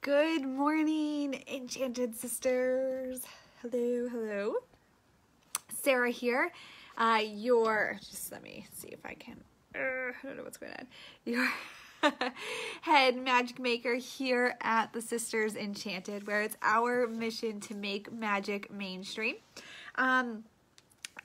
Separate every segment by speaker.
Speaker 1: Good morning, Enchanted Sisters. Hello, hello. Sarah here. Just let me see if I can, I don't know what's going on. Your head magic maker here at the Sisters Enchanted, where it's our mission to make magic mainstream.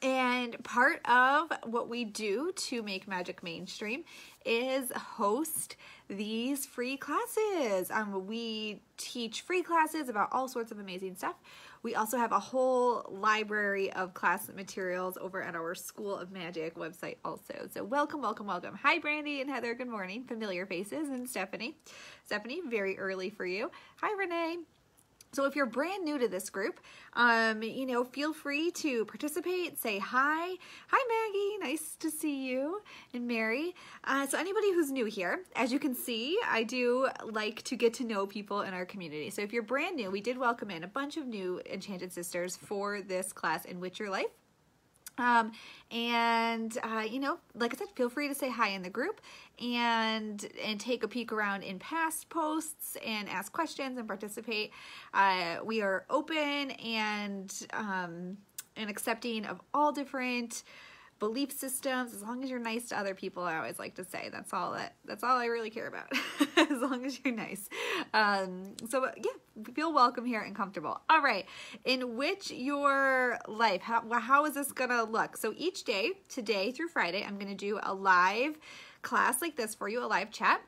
Speaker 1: And part of what we do to make magic mainstream is host these free classes. We teach free classes about all sorts of amazing stuff. We also have a whole library of class materials over at our School of Magic website also. So welcome, welcome, welcome. Hi, Brandy and Heather. Good morning. Familiar faces. And Stephanie. Stephanie, very early for you. Hi, Renee. So if you're brand new to this group, feel free to participate, say hi. Hi, Maggie, nice to see you, and Mary. So anybody who's new here, as you can see, I do like to get to know people in our community. So if you're brand new, we did welcome in a bunch of new Enchanted Sisters for this class, EnWitch Your Life. Like I said, feel free to say hi in the group and take a peek around in past posts and ask questions and participate. We are open and accepting of all different belief systems, as long as you're nice to other people. I always like to say that's all I really care about. As long as you're nice. Feel welcome here and comfortable. All right, EnWitch Your Life. How is this gonna look? So each day, today through Friday, I'm gonna do a live class like this for you, a live chat.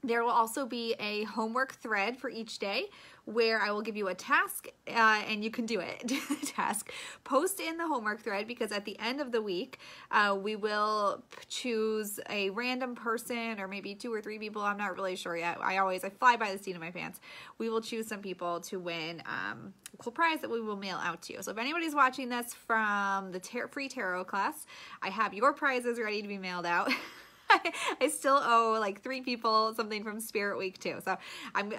Speaker 1: There will also be a homework thread for each day where I will give you a task and you can do it. Do the task. Post in the homework thread, because at the end of the week, we will choose a random person or maybe 2 or 3 people. I'm not really sure yet. I fly by the seat of my pants. We will choose some people to win a cool prize that we will mail out to you. So if anybody's watching this from the free tarot class, I have your prizes ready to be mailed out. I still owe like 3 people something from Spirit Week too. So I'm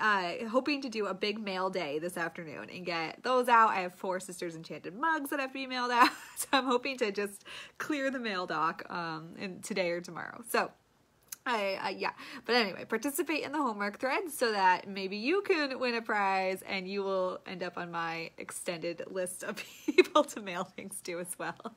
Speaker 1: hoping to do a big mail day this afternoon and get those out. I have 4 Sisters Enchanted mugs that have to be mailed out. So I'm hoping to just clear the mail dock today or tomorrow. So but anyway, participate in the homework thread so that maybe you can win a prize and you will end up on my extended list of people to mail things to as well.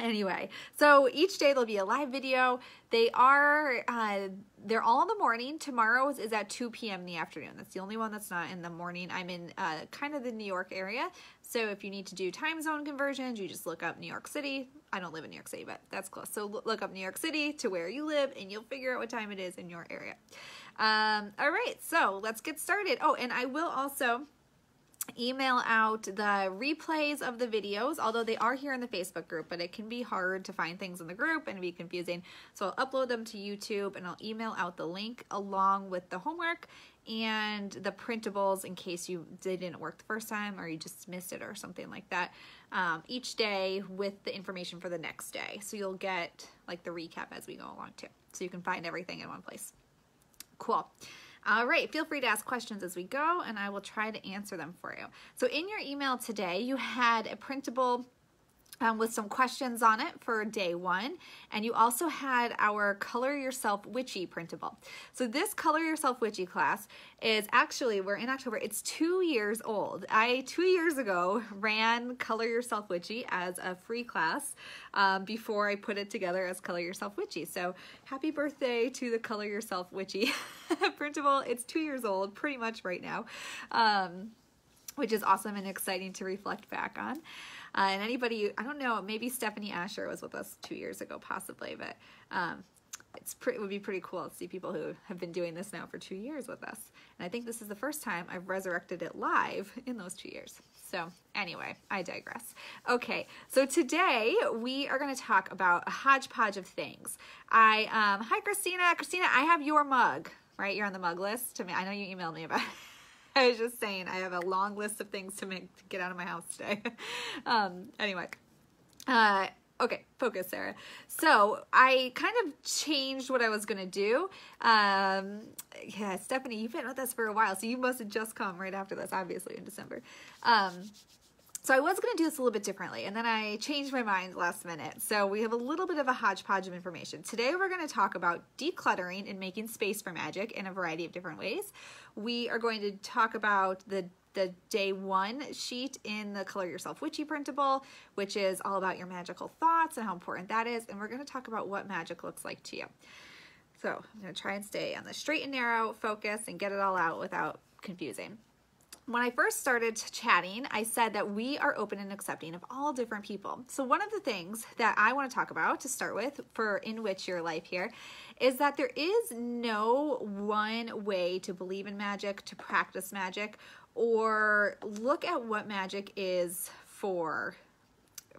Speaker 1: Anyway, so each day there'll be a live video. They're all in the morning. Tomorrow's is at 2 p.m. in the afternoon. That's the only one that's not in the morning. I'm in kind of the New York area. So if you need to do time zone conversions, you just look up New York City. I don't live in New York City, but that's close. So look up New York City to where you live and you'll figure out what time it is in your area. All right, so let's get started. Oh, and I will also email out the replays of the videos, although they are here in the Facebook group, but it can be hard to find things in the group and be confusing. So I'll upload them to YouTube and I'll email out the link along with the homework and the printables in case they didn't work the first time or you just missed it or something like that, each day with the information for the next day. So you'll get like the recap as we go along too. So you can find everything in one place. Cool. All right, feel free to ask questions as we go, and I will try to answer them for you. So in your email today, you had a printable with some questions on it for day 1, and you also had our Color Yourself Witchy printable. So this Color Yourself Witchy class is actually, we're in October, it's 2 years old. 2 years ago ran Color Yourself Witchy as a free class before I put it together as Color Yourself Witchy. So happy birthday to the Color Yourself Witchy printable. It's 2 years old pretty much right now, which is awesome and exciting to reflect back on. And anybody, I don't know, maybe Stephanie Asher was with us 2 years ago, possibly, but it would be pretty cool to see people who have been doing this now for 2 years with us. And I think this is the first time I've resurrected it live in those 2 years. So anyway, I digress. Okay, so today we are going to talk about a hodgepodge of things. Hi, Christina. Christina, I have your mug, right? You're on the mug list. I know you emailed me about it. I was just saying I have a long list of things to get out of my house today. Anyway, okay, focus, Sarah. So I kind of changed what I was going to do. Yeah, Stephanie, you've been with us for a while, so you must have just come right after this, obviously, in December. So I was going to do this a little bit differently, and then I changed my mind last minute. So we have a little bit of a hodgepodge of information. Today we're going to talk about decluttering and making space for magic in a variety of different ways. We are going to talk about the day one sheet in the Color Yourself Witchy printable, which is all about your magical thoughts and how important that is. And we're going to talk about what magic looks like to you. So I'm going to try and stay on the straight and narrow focus and get it all out without confusing. When I first started chatting, I said that we are open and accepting of all different people. So one of the things that I want to talk about to start with for EnWitch Your Life here is that there is no one way to believe in magic, to practice magic, or look at what magic is for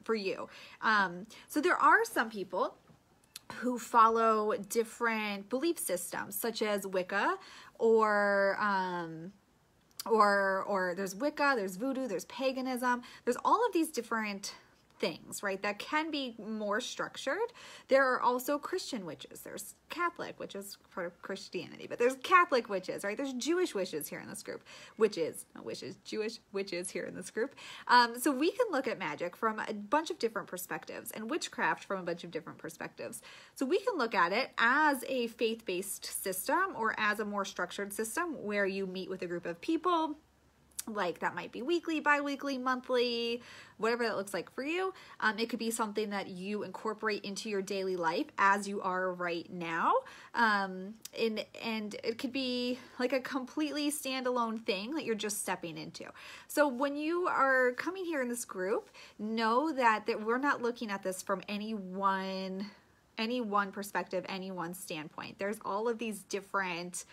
Speaker 1: you. So there are some people who follow different belief systems, such as Wicca, or there's Wicca, there's voodoo, there's paganism. There's all of these different things, right, that can be more structured. There are also Christian witches. There's Catholic, which is part of Christianity, but there's Catholic witches, right? There's Jewish witches here in this group. Jewish witches here in this group. So we can look at magic from a bunch of different perspectives, and witchcraft from a bunch of different perspectives. So we can look at it as a faith-based system or as a more structured system where you meet with a group of people. Like that might be weekly, bi-weekly, monthly, whatever that looks like for you. It could be something that you incorporate into your daily life as you are right now. And it could be like a completely standalone thing that you're just stepping into. So when you are coming here in this group, know that we're not looking at this from any one perspective, any one standpoint. There's all of these different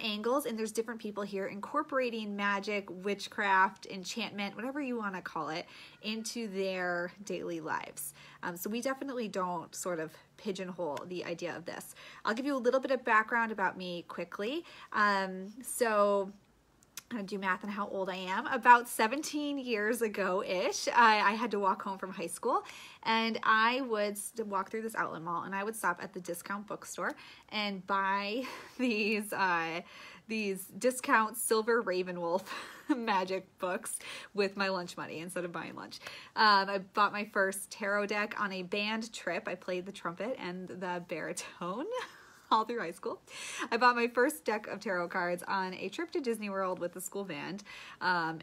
Speaker 1: angles, and there's different people here incorporating magic, witchcraft, enchantment, whatever you want to call it, into their daily lives. So we definitely don't sort of pigeonhole the idea of this. I'll give you a little bit of background about me quickly. So I'm gonna do math on how old I am. About 17 years ago-ish, I had to walk home from high school, and I would walk through this outlet mall, and I would stop at the discount bookstore and buy these discount Silver Ravenwolf magic books with my lunch money instead of buying lunch. I bought my first tarot deck on a band trip. I played the trumpet and the baritone all through high school. I bought my first deck of tarot cards on a trip to Disney World with the school band,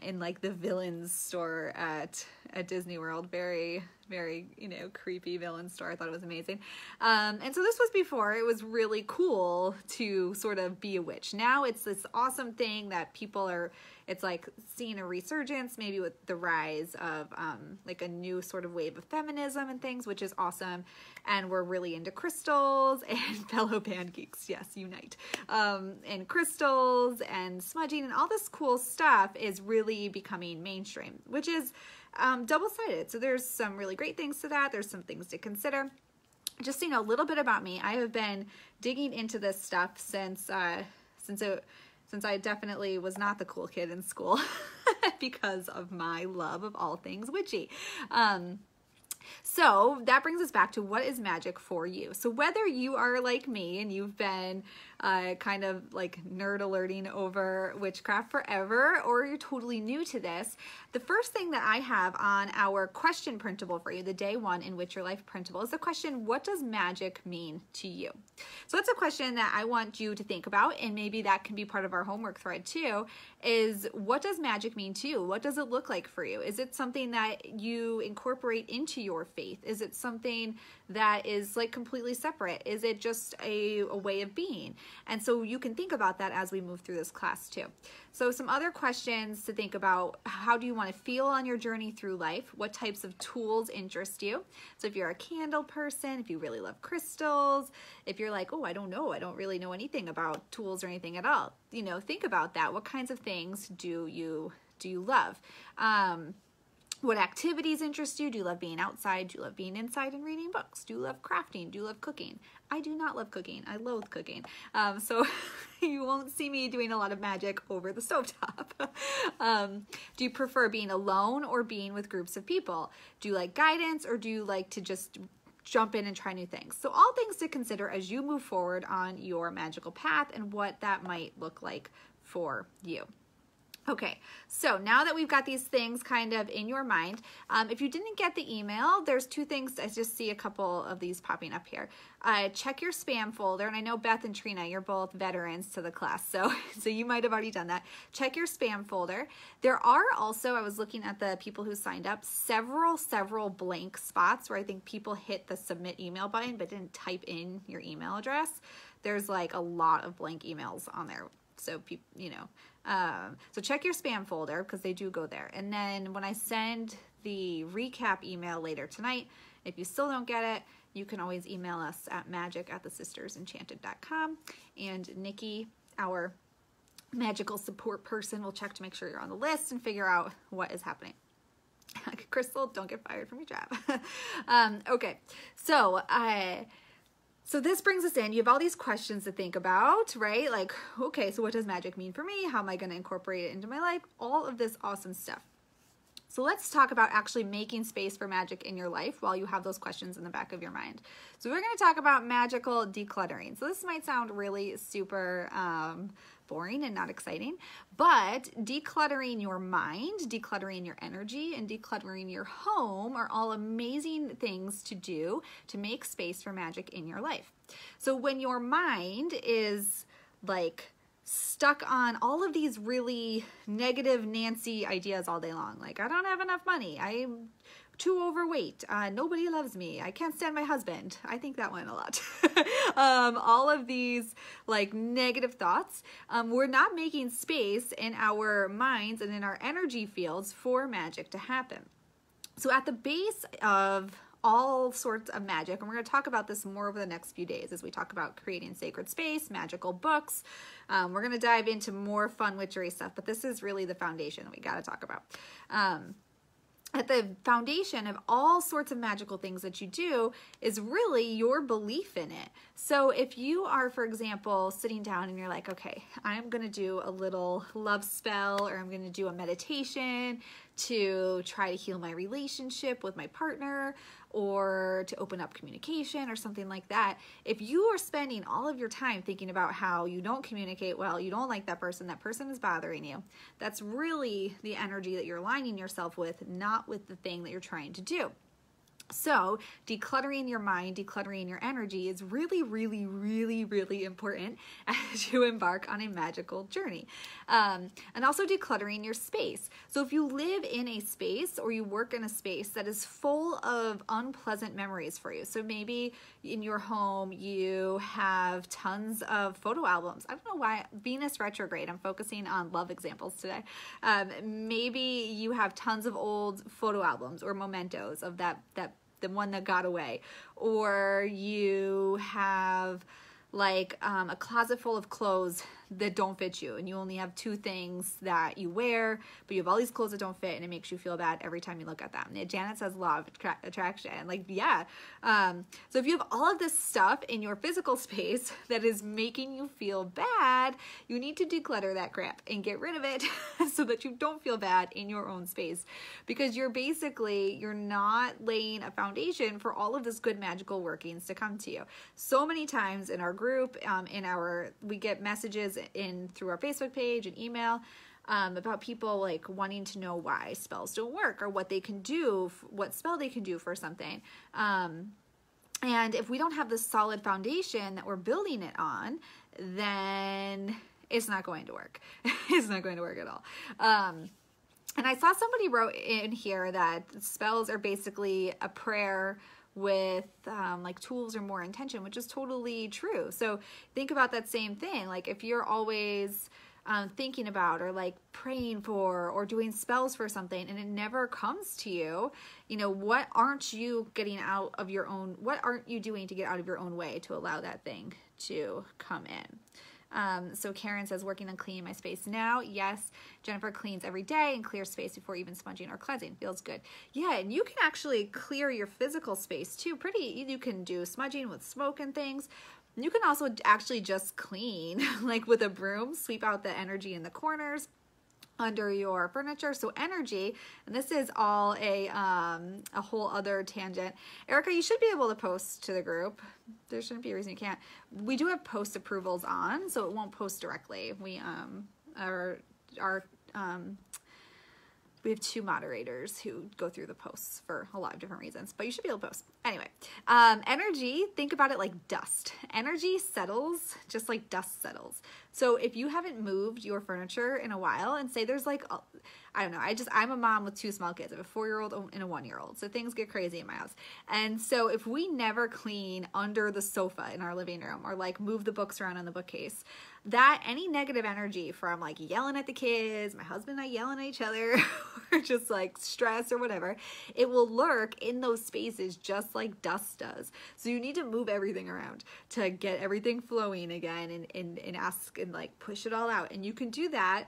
Speaker 1: in like the villains store at Disney World. Very, very, creepy villain store. I thought it was amazing. And so this was before it was really cool to sort of be a witch. Now it's this awesome thing that it's like seeing a resurgence, maybe with the rise of like a new sort of wave of feminism and things, which is awesome. And we're really into crystals and fellow band geeks. Yes, unite. And crystals and smudging and all this cool stuff is really becoming mainstream, which is double-sided. So there's some really great things to that. There's some things to consider. Just so you know a little bit about me, I have been digging into this stuff since I definitely was not the cool kid in school because of my love of all things witchy. So that brings us back to what is magic for you. So whether you are like me and you've been kind of like nerd alerting over witchcraft forever, or you're totally new to this, the first thing that I have on our question printable for you, the day one EnWitch Your Life printable, is the question, what does magic mean to you? So that's a question that I want you to think about, and maybe that can be part of our homework thread too, is what does magic mean to you? What does it look like for you? Is it something that you incorporate into your faith? Is it something that is like completely separate? Is it just a way of being? And so you can think about that as we move through this class too. So some other questions to think about: how do you want to feel on your journey through life? What types of tools interest you? So if you're a candle person, if you really love crystals, if you're like, oh, I don't know, I don't really know anything about tools or anything at all, think about that. What kinds of things do you love? What activities interest you? Do you love being outside? Do you love being inside and reading books? Do you love crafting? Do you love cooking? I do not love cooking. I loathe cooking. So you won't see me doing a lot of magic over the stovetop. Do you prefer being alone or being with groups of people? Do you like guidance, or do you like to just jump in and try new things? So all things to consider as you move forward on your magical path and what that might look like for you. Okay, so now that we've got these things kind of in your mind, if you didn't get the email, there's two things. I just see a couple of these popping up here. Check your spam folder, and I know Beth and Trina, you're both veterans to the class, so you might have already done that. Check your spam folder. There are also, I was looking at the people who signed up, several blank spots where I think people hit the submit email button but didn't type in your email address. There's like a lot of blank emails on there. So, you know, so check your spam folder because they do go there. And then when I send the recap email later tonight, if you still don't get it, you can always email us at magic@thesistersenchanted.com. And Nikki, our magical support person, will check to make sure you're on the list and figure out what is happening. Crystal, don't get fired from your job. Okay, so this brings us in. You have all these questions to think about, right? Like, okay, so what does magic mean for me? How am I going to incorporate it into my life? All of this awesome stuff. So let's talk about actually making space for magic in your life while you have those questions in the back of your mind. So we're going to talk about magical decluttering. So this might sound really super boring and not exciting, but decluttering your mind, decluttering your energy, and decluttering your home are all amazing things to do to make space for magic in your life. So when your mind is like stuck on all of these really negative Nancy ideas all day long, like I don't have enough money, I'm too overweight, nobody loves me, I can't stand my husband. I think that one a lot. All of these like negative thoughts, we're not making space in our minds and in our energy fields for magic to happen. So at the base of all sorts of magic, and we're going to talk about this more over the next few days as we talk about creating sacred space, magical books. We're going to dive into more fun witchery stuff, but this is really the foundation that we got to talk about. At the foundation of all sorts of magical things that you do is really your belief in it. So if you are, for example, sitting down and you're like, okay, I'm going to do a little love spell, or I'm going to do a meditation to try to heal my relationship with my partner, or to open up communication or something like that. If you are spending all of your time thinking about how you don't communicate well, you don't like that person is bothering you, that's really the energy that you're aligning yourself with, not with the thing that you're trying to do. So decluttering your mind, decluttering your energy is really, really, really, really important as you embark on a magical journey. And also decluttering your space. So if you live in a space or you work in a space that is full of unpleasant memories for you, so maybe in your home you have tons of photo albums. I don't know why, Venus retrograde, I'm focusing on love examples today. Maybe you have tons of old photo albums or mementos of the one that got away, or you have like a closet full of clothes that don't fit you, and you only have 2 things that you wear, but you have all these clothes that don't fit, and it makes you feel bad every time you look at them. And Janet says law of attraction, like, yeah. So if you have all of this stuff in your physical space that is making you feel bad, you need to declutter that crap and get rid of it so that you don't feel bad in your own space, because you're not laying a foundation for all of this good magical workings to come to you. So many times in our group, we get messages through our Facebook page and email about people like wanting to know why spells don't work, or what they can do, what spell they can do for something. And if we don't have this solid foundation that we're building it on, then it's not going to work. It's not going to work at all. And I saw somebody wrote in here that spells are basically a prayer with like tools or more intention, which is totally true. So think about that same thing. Like if you're always thinking about or like praying for or doing spells for something and it never comes to you, what aren't you doing to get out of your own way to allow that thing to come in? So Karen says, working on cleaning my space now. Yes, Jennifer cleans every day and clears space before even sponging or cleansing. Feels good. Yeah, and you can actually clear your physical space too. You can do smudging with smoke and things. You can also actually just clean, like with a broom, sweep out the energy in the corners under your furniture. So energy, and this is all a whole other tangent. Erica, you should be able to post to the group. There shouldn't be a reason you can't. We do have post approvals on, so it won't post directly. We our we have 2 moderators who go through the posts for a lot of different reasons, but you should be able to post. Anyway, energy, think about it like dust. Energy settles just like dust settles. So if you haven't moved your furniture in a while, and say there's like, I don't know, I'm a mom with 2 small kids. I have a 4-year-old and a 1-year-old. So things get crazy in my house. And so if we never clean under the sofa in our living room, or like move the books around on the bookcase, that any negative energy from like yelling at the kids, my husband and I yelling at each other, or just like stress or whatever, it will lurk in those spaces just like dust does. So you need to move everything around to get everything flowing again, and ask and like push it all out. And you can do that.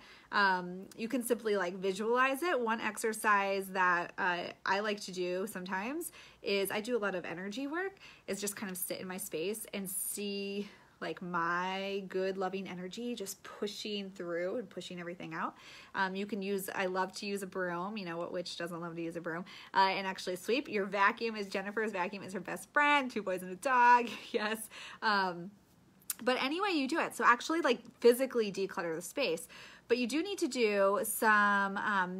Speaker 1: You can simply like visualize it. One exercise that I like to do sometimes is, I do a lot of energy work, is just kind of sit in my space and see like my good loving energy just pushing through and pushing everything out. You can use, I love to use a broom, you know, what witch doesn't love to use a broom, and actually sweep. Your vacuum is, Jennifer's vacuum is her best friend, 2 boys and a dog, yes. But anyway, you do it. So actually like physically declutter the space. But you do need to do some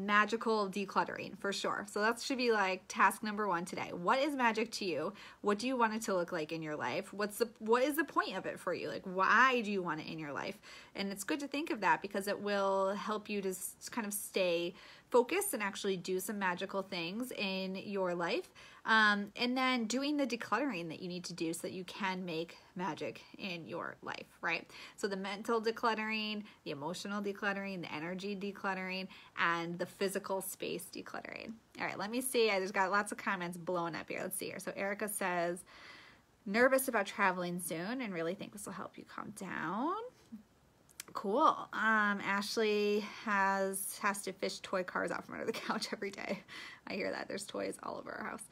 Speaker 1: magical decluttering for sure. So that should be like task number 1 today. What is magic to you? What do you want it to look like in your life? What is the point of it for you? Like, why do you want it in your life? And it's good to think of that, because it will help you to kind of stay focused and actually do some magical things in your life. And then doing the decluttering that you need to do so that you can make magic in your life, right? So the mental decluttering, the emotional decluttering, the energy decluttering, and the physical space decluttering. All right, let me see. I just got lots of comments blowing up here. Let's see here. So Erica says, nervous about traveling soon and really think this will help you calm down. Cool. Ashley has to fish toy cars out from under the couch every day. I hear that. There's toys all over our house.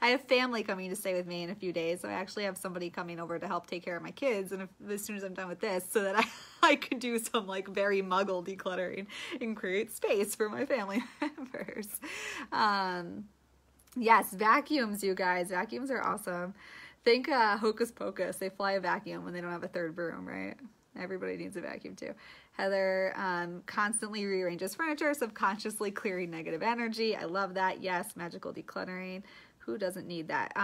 Speaker 1: I have family coming to stay with me in a few days, so I actually have somebody coming over to help take care of my kids, and as soon as I'm done with this, so that I could do some like very muggle decluttering and create space for my family members. Yes, vacuums, you guys. Vacuums are awesome. Think Hocus Pocus. They fly a vacuum when they don't have a 3rd broom, right? Everybody needs a vacuum too. Heather constantly rearranges furniture, subconsciously clearing negative energy. I love that. Yes, magical decluttering. Who doesn't need that?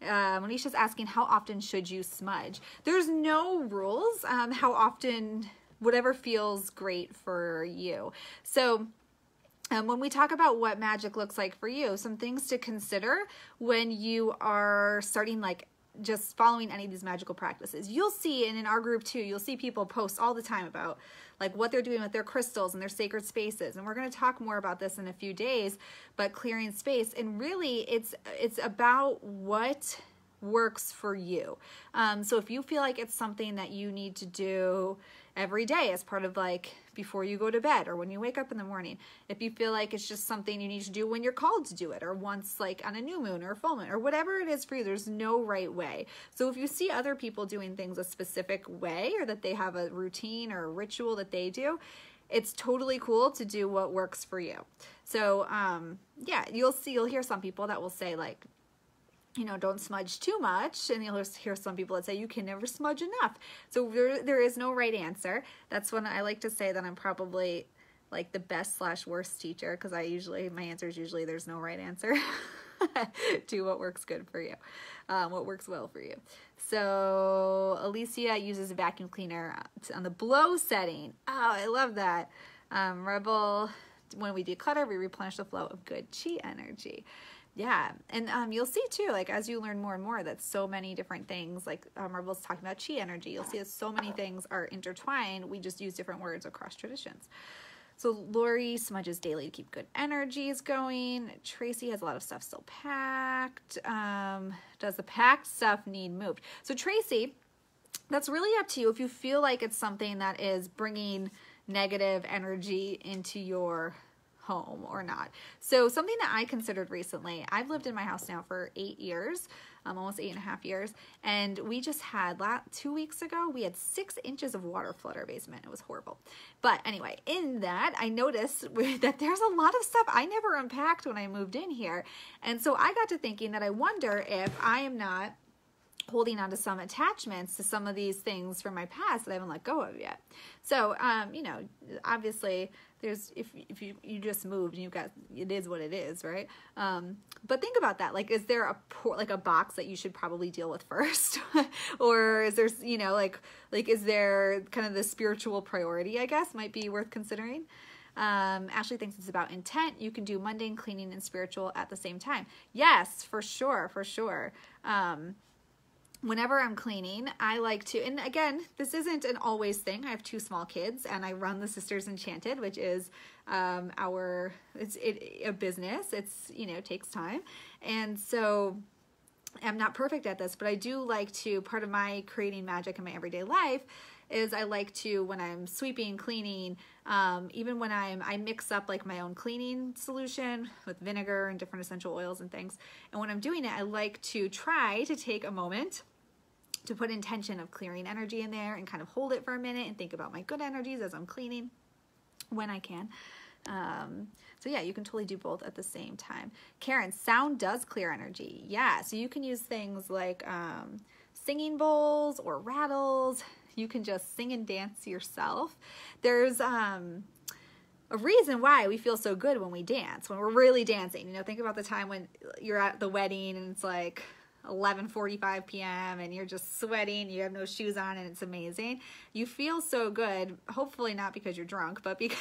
Speaker 1: Monisha's asking, how often should you smudge? There's no rules. How often, whatever feels great for you. So when we talk about what magic looks like for you, some things to consider when you are starting like just following any of these magical practices. You'll see, and in our group too, you'll see people post all the time about like what they're doing with their crystals and their sacred spaces. And we're going to talk more about this in a few days, but clearing space. And really it's about what works for you. So if you feel like it's something that you need to do every day as part of like before you go to bed or when you wake up in the morning, if you feel like it's just something you need to do when you're called to do it, or once like on a new moon or a full moon, or whatever it is for you, there's no right way. So if you see other people doing things a specific way, or that they have a routine or a ritual that they do, it's totally cool to do what works for you. So yeah, you'll hear some people that will say like, you know, don't smudge too much, and you'll hear some people that say you can never smudge enough. So there is no right answer. That's when I like to say that I'm probably like the best / worst teacher, because my answer is usually there's no right answer. Do what works good for you, what works well for you. So Alicia uses a vacuum cleaner on the blow setting. Oh, I love that. Rebel, when we declutter, we replenish the flow of good chi energy. Yeah, and you'll see too, like as you learn more and more, that so many different things, like Rebel's talking about chi energy, you'll see that so many things are intertwined. We just use different words across traditions. So Lori smudges daily to keep good energies going. Tracy has a lot of stuff still packed. Does the packed stuff need moved? So Tracy, that's really up to you if you feel like it's something that is bringing negative energy into your home or not. So something that I considered recently, I've lived in my house now for 8 years, almost 8.5 years, and we just had 2 weeks ago, we had 6 inches of water flood our basement. It was horrible. But anyway, in that, I noticed that there's a lot of stuff I never unpacked when I moved in here. And so I got to thinking that I wonder if I am not holding on to some attachments to some of these things from my past that I haven't let go of yet. So, you know, obviously there's, if you just moved and you've got, it is what it is, right? But think about that. Like, is there a box that you should probably deal with first? Or is there, you know, like, is there kind of the spiritual priority, I guess, might be worth considering? Ashley thinks it's about intent. You can do mundane, cleaning, and spiritual at the same time. Yes, for sure, for sure. Whenever I'm cleaning, I like to, and again, this isn't an always thing. I have 2 small kids and I run the Sisters Enchanted, which is it's a business. It's, you know, it takes time. And so I'm not perfect at this, but I do like to, part of my creating magic in my everyday life is I like to, when I'm sweeping, cleaning, even when I mix up like my own cleaning solution with vinegar and different essential oils and things. And when I'm doing it, I like to try to take a moment to put intention of clearing energy in there and kind of hold it for a minute and think about my good energies as I'm cleaning when I can. So yeah, you can totally do both at the same time. Karen, sound does clear energy. Yeah, so you can use things like singing bowls or rattles. You can just sing and dance yourself. There's a reason why we feel so good when we dance, when we're really dancing. You know, think about the time when you're at the wedding and it's like 11:45 p.m. and you're just sweating, you have no shoes on, and it's amazing. You feel so good, hopefully not because you're drunk, but because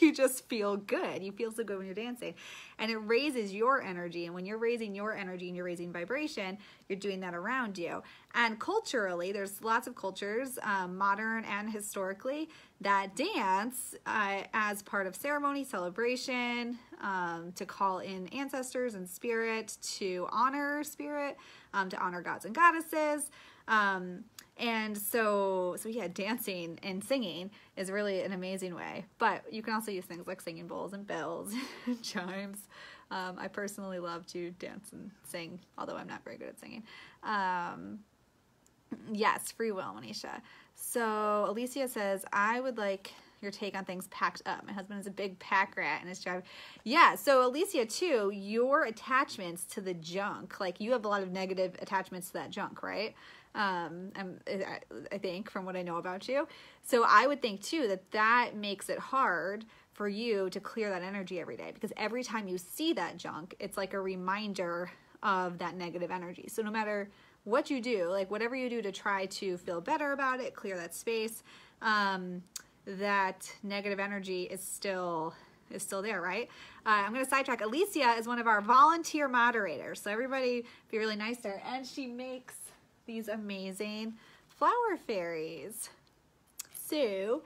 Speaker 1: you just feel good. You feel so good when you're dancing, and it raises your energy. And when you're raising your energy and you're raising vibration, you're doing that around you. And culturally, there's lots of cultures, modern and historically, that dance as part of ceremony, celebration, to call in ancestors and spirit, to honor spirit, to honor gods and goddesses. And so yeah, dancing and singing is really an amazing way. But you can also use things like singing bowls and bells and chimes. I personally love to dance and sing, although I'm not very good at singing. Yes, free will, Manisha. So Alicia says, I would like your take on things packed up. My husband is a big pack rat in his job. Yeah, so Alicia too, your attachments to the junk, like you have a lot of negative attachments to that junk, right? I think from what I know about you. So I would think too that makes it hard for you to clear that energy every day, because every time you see that junk, it's like a reminder of that negative energy. So no matter what you do, like whatever you do to try to feel better about it, clear that space, that negative energy is still there, right? I'm going to sidetrack. Alicia is one of our volunteer moderators, so everybody be really nice to her. And she makes these amazing flower fairies. So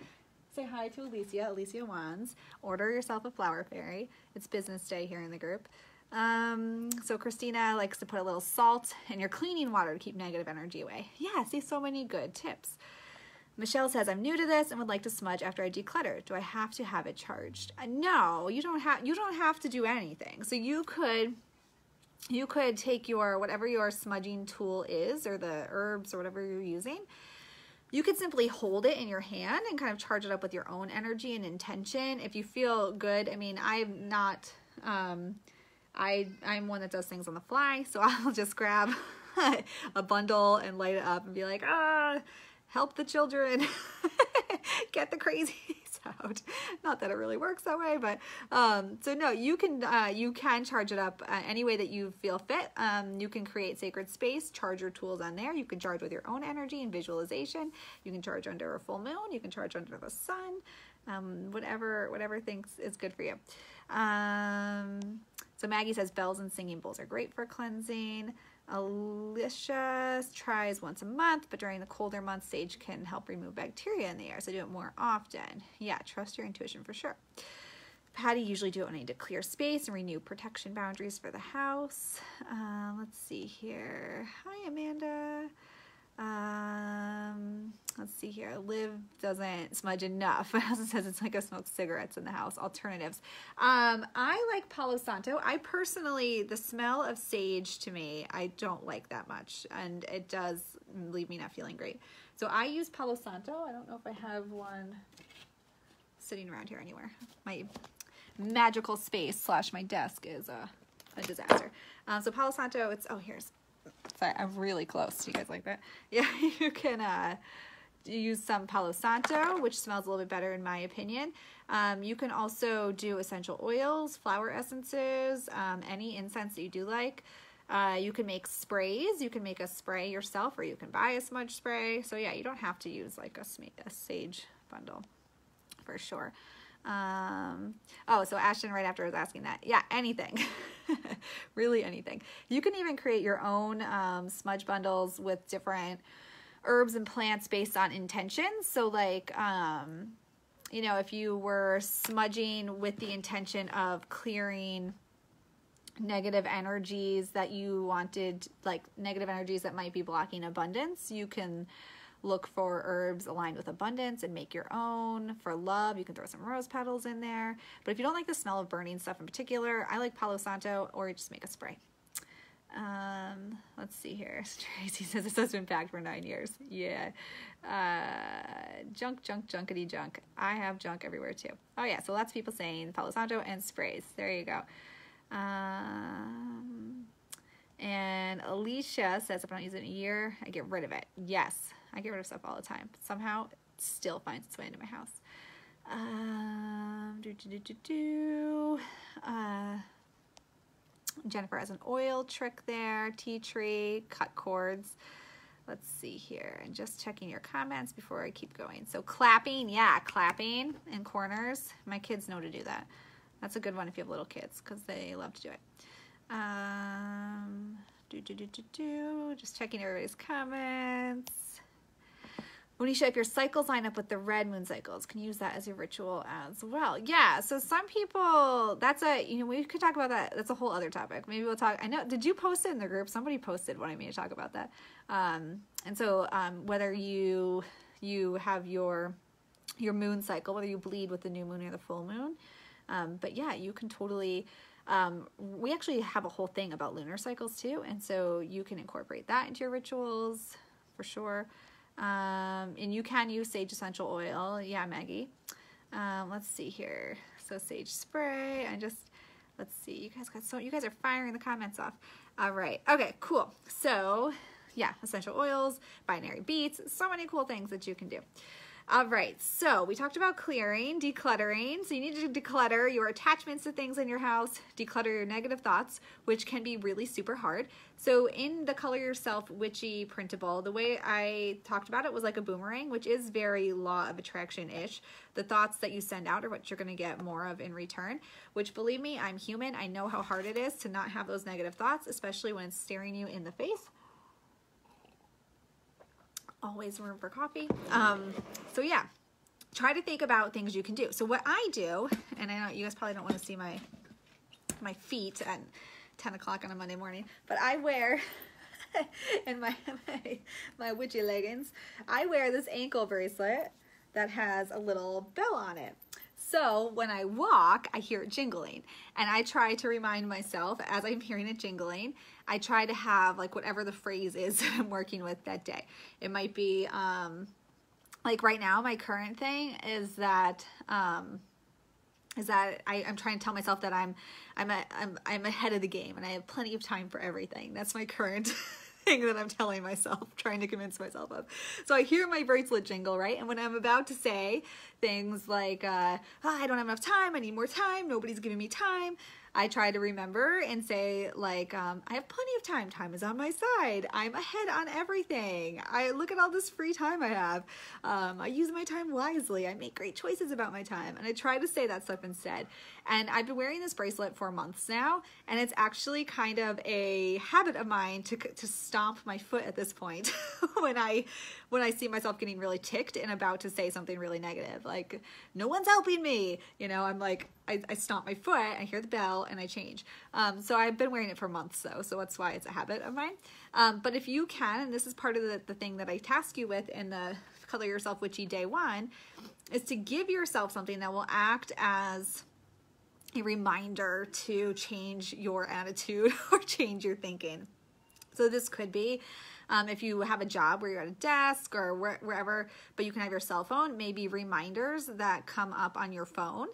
Speaker 1: say hi to Alicia, Alicia Wands. Order yourself a flower fairy. It's business day here in the group. So Christina likes to put a little salt in your cleaning water to keep negative energy away. Yeah, see, so many good tips. Michelle says, I'm new to this and would like to smudge after I declutter. Do I have to have it charged? No, you don't have to do anything. So you could take your, whatever your smudging tool is, or the herbs or whatever you're using. You could simply hold it in your hand and kind of charge it up with your own energy and intention. If you feel good, I mean, I'm not, I'm one that does things on the fly, so I'll just grab a bundle and light it up and be like, help the children, get the crazies out. Not that it really works that way, but so no, you can charge it up any way that you feel fit. You can create sacred space, charge your tools on there. You can charge with your own energy and visualization. You can charge under a full moon. You can charge under the sun. Whatever things is good for you. So Maggie says bells and singing bowls are great for cleansing. Alicia tries once a month, but during the colder months, sage can help remove bacteria in the air, so do it more often. Yeah, trust your intuition for sure. Patty usually do it when I need to clear space and renew protection boundaries for the house. Let's see here. Hi, Amanda. Let's see here. Liv doesn't smudge enough. My husband says it's like I smoke cigarettes in the house. Alternatives. I like Palo Santo. I personally, the smell of sage to me, I don't like that much, and it does leave me not feeling great. So I use Palo Santo. I don't know if I have one sitting around here anywhere. My magical space / my desk is a disaster. So Palo Santo, it's, oh, here's Sorry, I'm really close. Do you guys like that? Yeah, you can use some Palo Santo, which smells a little bit better in my opinion. You can also do essential oils, flower essences, any incense that you do like. You can make sprays. You can make a spray yourself, or you can buy a smudge spray. So yeah, you don't have to use like a sage bundle for sure. Oh, so Ashton right after was asking that. Yeah, anything. Really anything. You can even create your own smudge bundles with different herbs and plants based on intentions. So like, you know, if you were smudging with the intention of clearing negative energies that you wanted, like negative energies that might be blocking abundance, you can look for herbs aligned with abundance and make your own. For love, you can throw some rose petals in there. But if you don't like the smell of burning stuff in particular, I like Palo Santo, or you just make a spray. Let's see here. Tracy says this has been packed for 9 years. Yeah. Junk, junkety junk. I have junk everywhere too. Oh yeah, so lots of people saying Palo Santo and sprays. There you go. And Alicia says if I don't use it in a year, I get rid of it. Yes, I get rid of stuff all the time. But somehow it still finds its way into my house. Jennifer has an oil trick there. Tea tree, cut cords. Let's see here. And just checking your comments before I keep going. So clapping, yeah, clapping in corners. My kids know to do that. That's a good one if you have little kids, because they love to do it. Just checking everybody's comments. Monisha, if your cycles line up with the red moon cycles, can you use that as your ritual as well? Yeah, so some people, that's a, you know, we could talk about that. That's a whole other topic. Maybe we'll talk, I know, did you post it in the group? Somebody posted wanting me to talk about that. And so whether you have your moon cycle, whether you bleed with the new moon or the full moon, but yeah, you can totally, we actually have a whole thing about lunar cycles too, and so you can incorporate that into your rituals for sure. And you can use sage essential oil. Yeah, Maggie. Let's see here. So sage spray. Let's see. You guys are firing the comments off. All right. Okay, cool. So yeah, essential oils, binary beats, so many cool things that you can do. All right, so we talked about clearing, decluttering. So you need to declutter your attachments to things in your house, declutter your negative thoughts, which can be really super hard. So in the Color Yourself Witchy printable, the way I talked about it was like a boomerang, which is very law of attraction-ish. The thoughts that you send out are what you're gonna get more of in return, which, believe me, I'm human. I know how hard it is to not have those negative thoughts, especially when it's staring you in the face. Always room for coffee. So yeah, try to think about things you can do. So what I do, and I know you guys probably don't want to see my feet at 10 o'clock on a Monday morning, but I wear, in my witchy leggings, I wear this ankle bracelet that has a little bell on it. So when I walk, I hear it jingling, and I try to remind myself as I'm hearing it jingling, I try to have like whatever the phrase is that I'm working with that day. It might be like right now, my current thing is that I'm trying to tell myself that I'm ahead of the game and I have plenty of time for everything. That's my current thing that I'm telling myself, trying to convince myself of. So I hear my bracelet jingle, right? And when I'm about to say things like, I don't have enough time, I need more time, nobody's giving me time, I try to remember and say like, I have plenty of time. Time is on my side. I'm ahead on everything. I look at all this free time I have. I use my time wisely. I make great choices about my time. And I try to say that stuff instead. And I've been wearing this bracelet for months now. And it's actually kind of a habit of mine to stomp my foot at this point when I see myself getting really ticked and about to say something really negative. Like, no one's helping me. You know, I'm like, I stomp my foot, I hear the bell, and I change. So I've been wearing it for months though, so that's why it's a habit of mine. But if you can, and this is part of the thing that I task you with in the Color Yourself Witchy Day 1, is to give yourself something that will act as a reminder to change your attitude or change your thinking. So this could be, if you have a job where you're at a desk or wherever, but you can have your cell phone, maybe reminders that come up on your phone,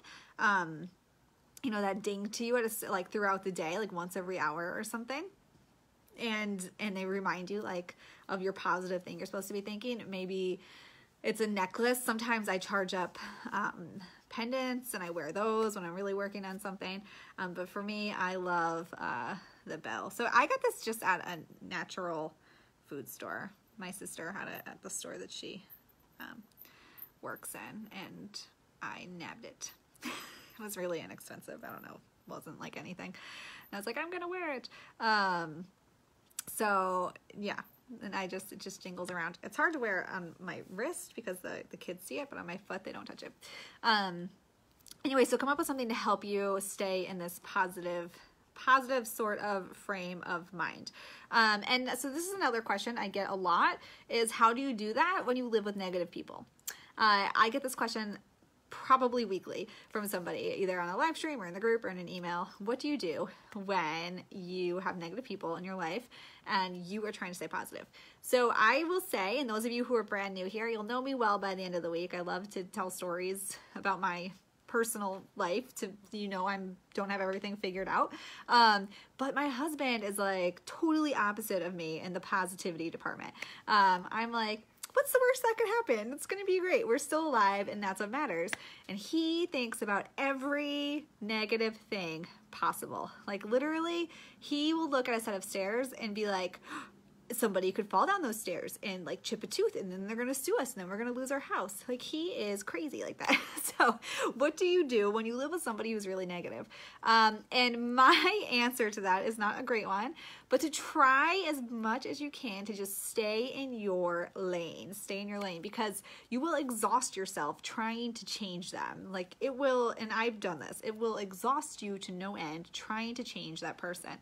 Speaker 1: you know, that ding to you at like throughout the day, like once every hour or something. and they remind you like of your positive thing you're supposed to be thinking. Maybe it's a necklace. Sometimes I charge up pendants and I wear those when I'm really working on something. But for me, I love the bell. So I got this just at a natural food store. My sister had it at the store that she works in, and I nabbed it. It was really inexpensive. I don't know. It wasn't like anything. And I was like, I'm gonna wear it. So yeah, and it just jingles around. It's hard to wear on my wrist because the kids see it, but on my foot they don't touch it. Anyway, so come up with something to help you stay in this positive sort of frame of mind. And so this is another question I get a lot, is how do you do that when you live with negative people? I get this question probably weekly from somebody, either on a live stream or in the group or in an email. What do you do when you have negative people in your life and you are trying to stay positive? So I will say, and those of you who are brand new here, you'll know me well by the end of the week. I love to tell stories about my personal life to, I don't have everything figured out. But my husband is like totally opposite of me in the positivity department. I'm like, what's the worst that could happen? It's going to be great. We're still alive, and that's what matters. And he thinks about every negative thing possible. Like literally, he will look at a set of stairs and be like, somebody could fall down those stairs and like chip a tooth, and then they're going to sue us, and then we're going to lose our house. Like, he is crazy like that. So what do you do when you live with somebody who's really negative? And my answer to that is not a great one, but to try as much as you can to just stay in your lane, because you will exhaust yourself trying to change them. Like it will, and I've done this, it will exhaust you to no end trying to change that person.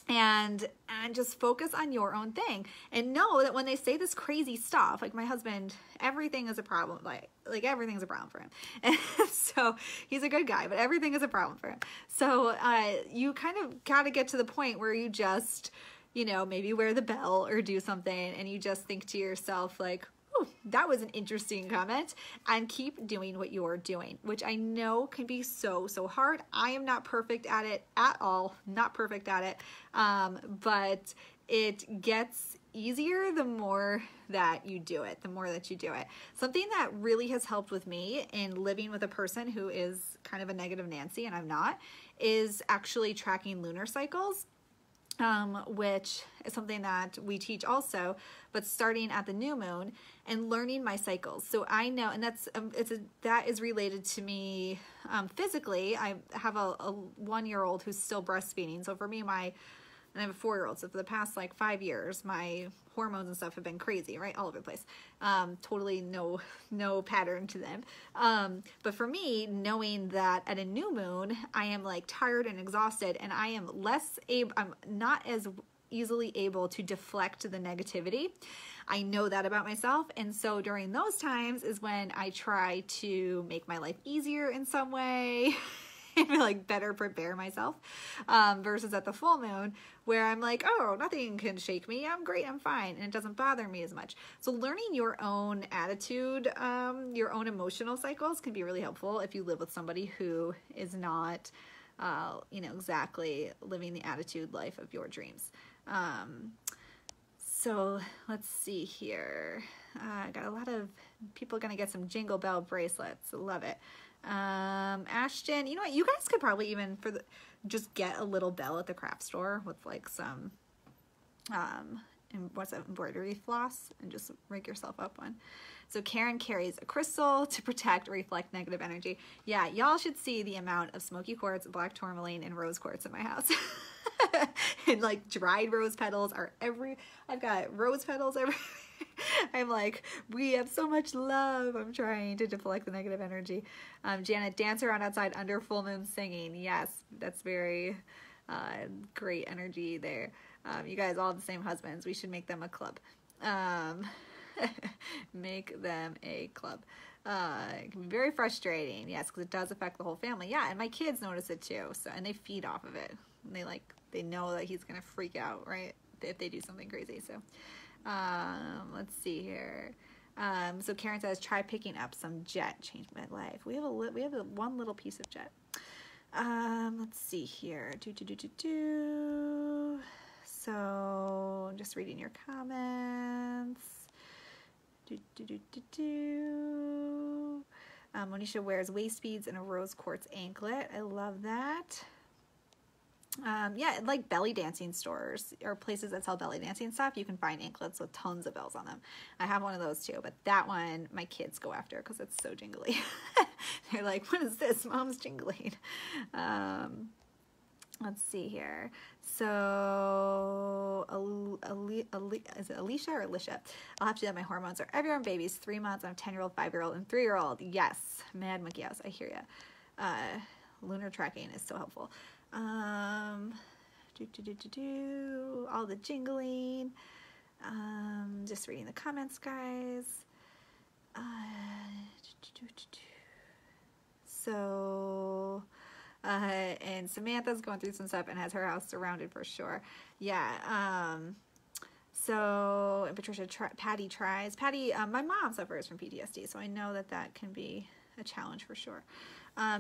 Speaker 1: And just focus on your own thing, and know that when they say this crazy stuff, like my husband, everything is a problem. Like everything's a problem for him. And so he's a good guy, but everything is a problem for him. So you kind of got to get to the point where you just, maybe wear the bell or do something, and you just think to yourself like, oh, that was an interesting comment, and keep doing what you're doing, which I know can be so hard. I am not perfect at it at all, not perfect at it, but it gets easier the more that you do it, Something that really has helped with me in living with a person who is kind of a negative Nancy, and I'm not, is actually tracking lunar cycles. Which is something that we teach also, but starting at the new moon and learning my cycles. So I know, and that is related to me physically. I have a 1-year-old who's still breastfeeding. So for me, and I have a 4-year-old. So for the past like 5 years, my hormones and stuff have been crazy, right? All over the place. Totally no pattern to them. But for me, knowing that at a new moon, I am like tired and exhausted, and I'm not as easily able to deflect the negativity. I know that about myself. And so during those times is when I try to make my life easier in some way. And like better prepare myself, versus at the full moon where I'm like, oh, nothing can shake me. I'm great. I'm fine. And it doesn't bother me as much. So learning your own attitude, your own emotional cycles can be really helpful if you live with somebody who is not, exactly living the attitude life of your dreams. So let's see here. I got a lot of people going to get some Jingle Bell bracelets. Love it. Ashton, you know what? You guys could probably even just get a little bell at the craft store with like some, embroidery floss, and just rig yourself up one. So Karen carries a crystal to protect or reflect negative energy. Yeah, y'all should see the amount of smoky quartz, black tourmaline, and rose quartz in my house. And like dried rose petals I've got rose petals everywhere. I'm like, we have so much love. I'm trying to deflect the negative energy. Janet, dance around outside under full moon singing. Yes, that's very great energy there. You guys all have the same husbands. We should make them a club. Make them a club. It can be very frustrating. Yes, because it does affect the whole family. Yeah, and my kids notice it too. So, and they feed off of it. And they know that he's gonna freak out, right? If they do something crazy. So, let's see here. So Karen says, try picking up some jet. Changed my life. We have one little piece of jet. Let's see here. So I'm just reading your comments. Monisha wears waist beads and a rose quartz anklet. I love that. Yeah, like belly dancing stores or places that sell belly dancing stuff, you can find anklets with tons of bells on them. I have one of those too, but that one my kids go after because it's so jingly. They're like, what is this? Mom's jingling. Let's see here. So, is it Alicia or Alicia? I'll have to do that. My hormones are everywhere in babies. 3 months. I'm 10-year-old, 5-year-old, and 3-year-old. Yes. Mad monkey house. I hear ya. Lunar tracking is so helpful. All the jingling. Just reading the comments, guys. So, and Samantha's going through some stuff and has her house surrounded for sure. Yeah. So, and Patricia, Patty tries. Patty, my mom suffers from PTSD, so I know that that can be a challenge for sure.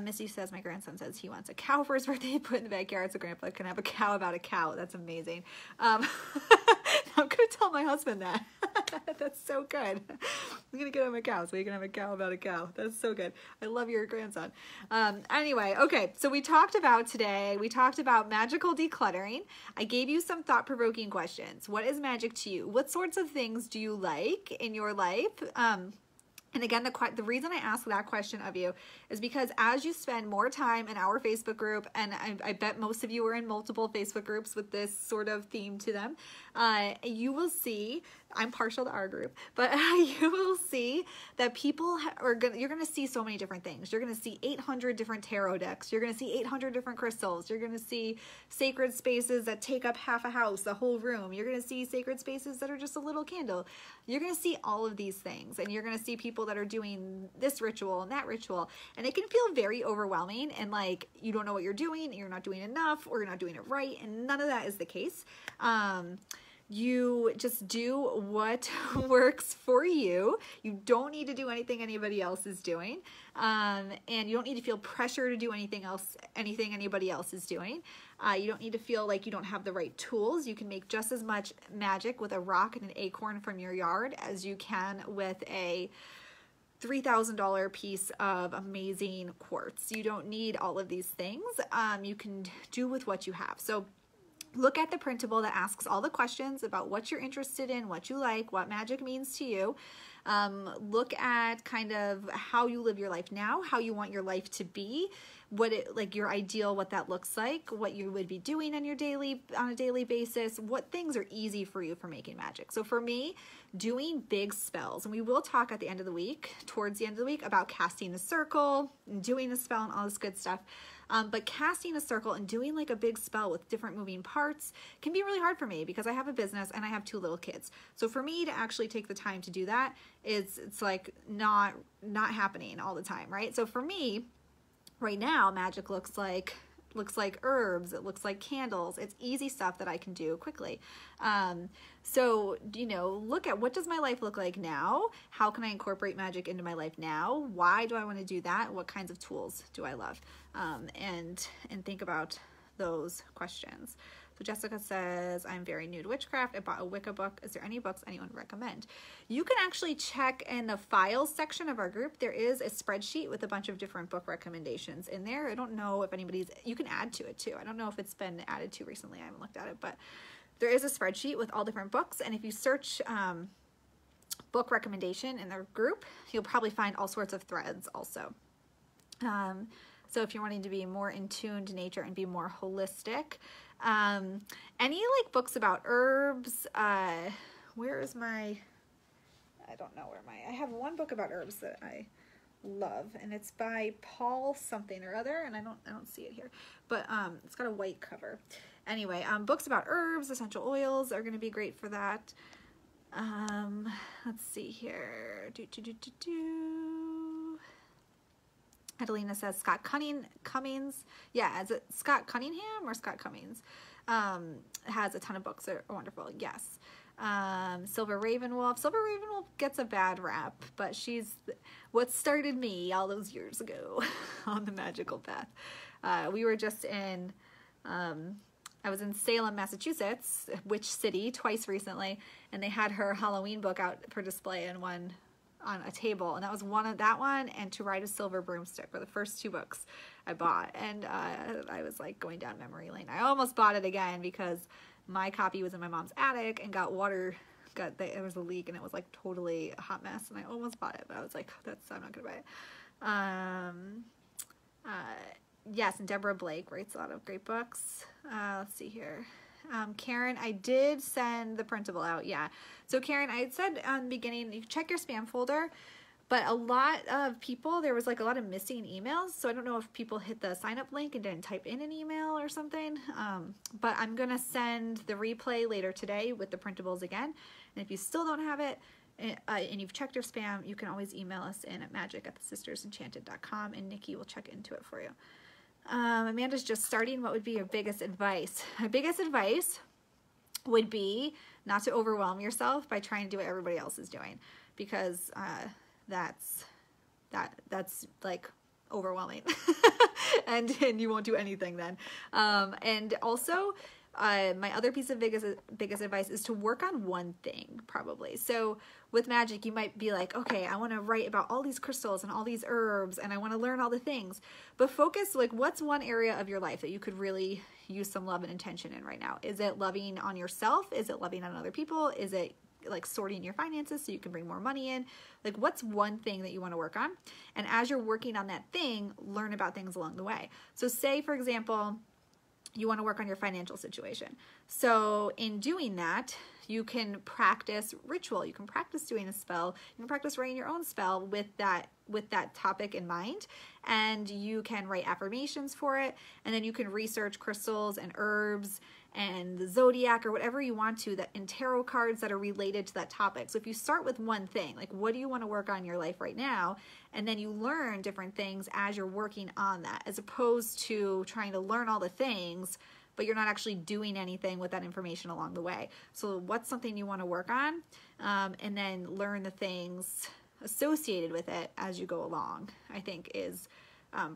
Speaker 1: Missy says, my grandson says he wants a cow for his birthday put in the backyard so grandpa can have a cow about a cow. That's amazing. I'm going to tell my husband that. That's so good. I'm going to get him a cow so he can have a cow about a cow. That's so good. I love your grandson. Anyway, okay, so we talked about magical decluttering. I gave you some thought-provoking questions. What is magic to you? What sorts of things do you like in your life? And again, the reason I ask that question of you is because as you spend more time in our Facebook group, and I bet most of you are in multiple Facebook groups with this sort of theme to them, you will see, I'm partial to our group, but you will see that people you're going to see so many different things. You're going to see 800 different tarot decks. You're going to see 800 different crystals. You're going to see sacred spaces that take up half a house, a whole room. You're going to see sacred spaces that are just a little candle. You're going to see all of these things, and you're going to see people that are doing this ritual and that ritual, and it can feel very overwhelming, and like you don't know what you're doing, and you're not doing enough, or you're not doing it right, and none of that is the case. You just do what works for you. You don't need to do anything anybody else is doing, and you don't need to feel pressure to do anything anybody else is doing. You don't need to feel like you don't have the right tools. You can make just as much magic with a rock and an acorn from your yard as you can with a $3,000 piece of amazing quartz. You don't need all of these things. You can do with what you have. So look at the printable that asks all the questions about what you're interested in, what you like, what magic means to you. Look at kind of how you live your life now, how you want your life to be, like your ideal, what that looks like, what you would be doing on a daily basis, what things are easy for you for making magic. So for me, doing big spells, and we will talk at the end of the week, towards the end of the week, about casting a circle and doing a spell and all this good stuff. But casting a circle and doing like a big spell with different moving parts can be really hard for me because I have a business and I have 2 little kids. So for me to actually take the time to do that, it's like not happening all the time, right? So for me, right now, magic looks like herbs, it looks like candles. It's easy stuff that I can do quickly. So, look at what does my life look like now? How can I incorporate magic into my life now? Why do I want to do that? What kinds of tools do I love? And think about those questions. So Jessica says, I'm very new to witchcraft. I bought a Wicca book. Is there any books anyone would recommend? You can actually check in the files section of our group. There is a spreadsheet with a bunch of different book recommendations in there. I don't know if you can add to it too. I don't know if it's been added to recently. I haven't looked at it, but there is a spreadsheet with all different books. And if you search book recommendation in the group, you'll probably find all sorts of threads also. So if you're wanting to be more in tune to nature and be more holistic, any like books about herbs, I have one book about herbs that I love, and it's by Paul something or other, and I don't see it here, but it's got a white cover. Anyway, books about herbs, essential oils are going to be great for that. Let's see here. Adelina says Scott Cummings. Yeah, is it Scott Cunningham or Scott Cummings? Has a ton of books that are wonderful. Yes. Silver Ravenwolf. Silver Ravenwolf gets a bad rap, but she's what started me all those years ago on the magical path. We were just in I was in Salem, Massachusetts, Witch City, twice recently, and they had her Halloween book out for display in one on a table, and that was that one and To Ride a Silver Broomstick were the first two books I bought, and I was like going down memory lane. I almost bought it again because my copy was in my mom's attic and got water. There was a leak and it was like totally a hot mess, and I almost bought it, but I was like, I'm not gonna buy it. Yes, and Deborah Blake writes a lot of great books. Let's see here. Karen, I did send the printable out. Yeah. So Karen, I had said on the beginning, you check your spam folder, but a lot of people, there was like a lot of missing emails. So I don't know if people hit the sign up link and didn't type in an email or something. But I'm going to send the replay later today with the printables again. And if you still don't have it, and you've checked your spam, you can always email us in at magic@thesistersenchanted.com, and Nikki will check into it for you. Amanda's just starting. What would be your biggest advice? My biggest advice would be not to overwhelm yourself by trying to do what everybody else is doing, because that's like overwhelming and you won't do anything then. And also my other piece of biggest advice is to work on one thing, probably. So with magic, you might be like, okay, I want to write about all these crystals and all these herbs, and I want to learn all the things, but focus, like, what's one area of your life that you could really use some love and intention in right now? Is it loving on yourself? Is it loving on other people? Is it like sorting your finances so you can bring more money in? Like, what's one thing that you want to work on? And as you're working on that thing, learn about things along the way. So say, for example, you want to work on your financial situation. So in doing that, you can practice ritual. You can practice doing a spell. You can practice writing your own spell with that topic in mind. And you can write affirmations for it. And then you can research crystals and herbs and the zodiac or whatever you want to, and tarot cards that are related to that topic. So if you start with one thing, like, what do you want to work on in your life right now? And then you learn different things as you're working on that, as opposed to trying to learn all the things, but you're not actually doing anything with that information along the way. So what's something you want to work on? And then learn the things associated with it as you go along, I think is,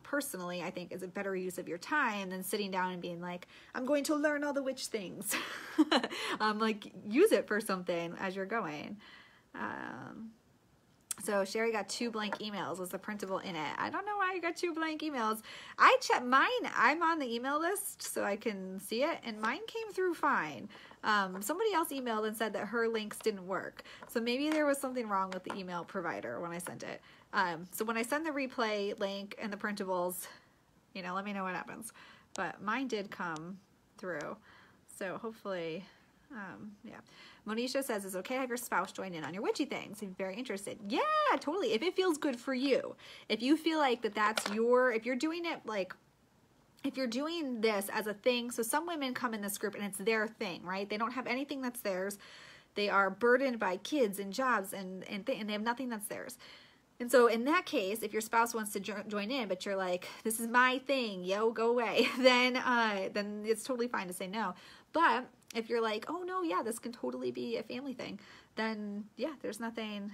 Speaker 1: personally, I think is a better use of your time than sitting down and being like, I'm going to learn all the witch things. Like, use it for something as you're going. So Sherry got 2 blank emails. Was the printable in it? I don't know why you got 2 blank emails. I checked mine. I'm on the email list so I can see it, and mine came through fine. Somebody else emailed and said that her links didn't work. So maybe there was something wrong with the email provider when I sent it. So when I send the replay link and the printables, you know, let me know what happens. But mine did come through. So hopefully, yeah. Monisha says, it's okay to have your spouse join in on your witchy things. I'm very interested. Yeah, totally. If it feels good for you. If you feel like that's your, if you're doing it, like, if you're doing this as a thing, so some women come in this group and it's their thing, right? They don't have anything that's theirs. They are burdened by kids and jobs and they have nothing that's theirs. And so in that case, if your spouse wants to join in, but you're like, this is my thing, yo, go away, then it's totally fine to say no. But if you're like, oh no, yeah, this can totally be a family thing, then yeah, there's nothing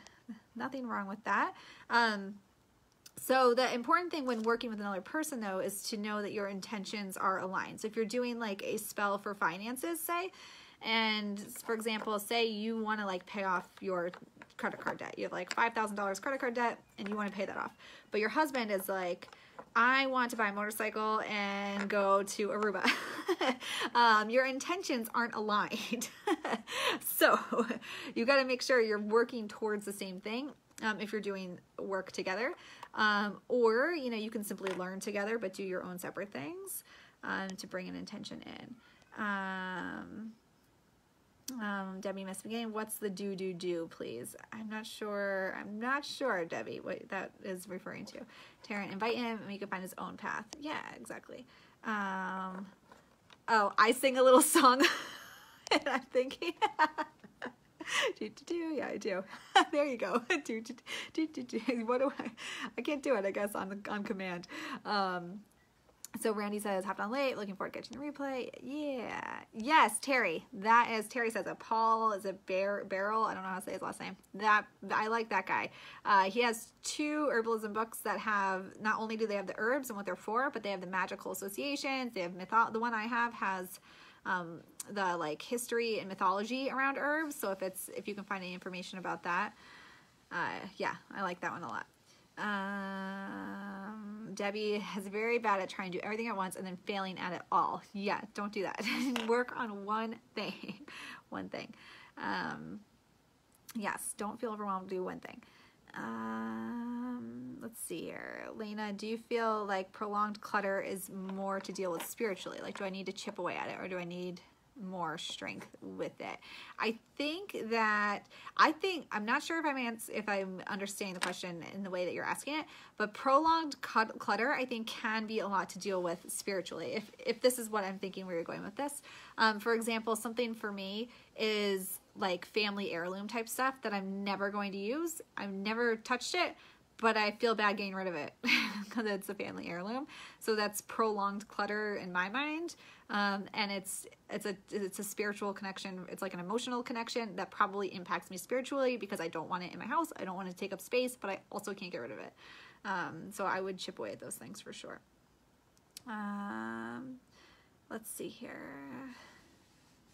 Speaker 1: wrong with that. So the important thing when working with another person, though, is to know that your intentions are aligned. So if you're doing like a spell for finances, say, and for example, say you want to like pay off your credit card debt. You have like $5,000 credit card debt and you want to pay that off. But your husband is like, I want to buy a motorcycle and go to Aruba. Your intentions aren't aligned. So you got to make sure you're working towards the same thing. If you're doing work together, or, you know, you can simply learn together, but do your own separate things, to bring an intention in. Debbie must be getting, what's the do, please? I'm not sure, Debbie, what that is referring to. Taryn, invite him and he can find his own path. Yeah, exactly. Oh, I sing a little song and I'm thinking, yeah, I do. There you go. What do I can't do it, I guess, on command. So Randy says, hopped on late, looking forward to catching the replay. Yeah. Yes, Terry. That is, Terry says, Paul is a Barrel. I don't know how to say his last name. I like that guy. He has 2 herbalism books that have, not only do they have the herbs and what they're for, but they have the magical associations. They have the one I have has the like history and mythology around herbs. So if you can find any information about that, yeah, I like that one a lot. Debbie is very bad at trying to do everything at once and then failing at it all. Yeah, don't do that. Work on one thing. One thing. Yes, don't feel overwhelmed. Do one thing. Let's see here. Lena, do you feel like prolonged clutter is more to deal with spiritually? Like, do I need to chip away at it, or do I need more strength with it? I'm not sure if I'm understanding the question in the way that you're asking it, but prolonged clutter, I think, can be a lot to deal with spiritually. If this is what I'm thinking where you're going with this. For example, something for me is like family heirloom type stuff that I'm never going to use. I've never touched it, but I feel bad getting rid of it because it's a family heirloom. So that's prolonged clutter in my mind. And it's a spiritual connection. It's like an emotional connection that probably impacts me spiritually because I don't want it in my house. I don't want to take up space, but I also can't get rid of it. So I would chip away at those things for sure. Let's see here.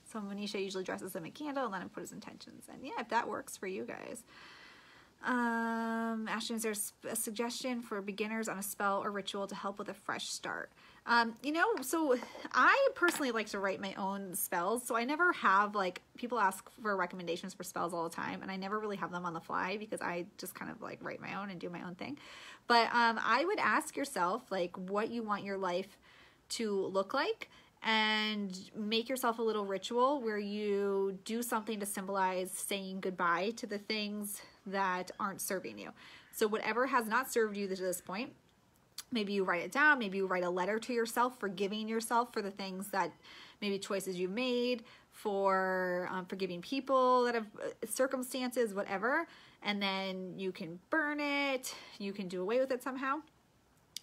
Speaker 1: So Manisha usually dresses him a candle and then I put his intentions. And yeah, if that works for you guys. Ashton, is there a suggestion for beginners on a spell or ritual to help with a fresh start? So I personally like to write my own spells. So I never have, like, people ask for recommendations for spells all the time, and I never really have them on the fly because I just kind of like write my own and do my own thing. But I would ask yourself, like, what you want your life to look like, and make yourself a little ritual where you do something to symbolize saying goodbye to the things that aren't serving you. So whatever has not served you to this point, maybe you write it down, maybe you write a letter to yourself, forgiving yourself for the things that maybe choices you made, for forgiving people that have circumstances, whatever. And then you can burn it, you can do away with it somehow.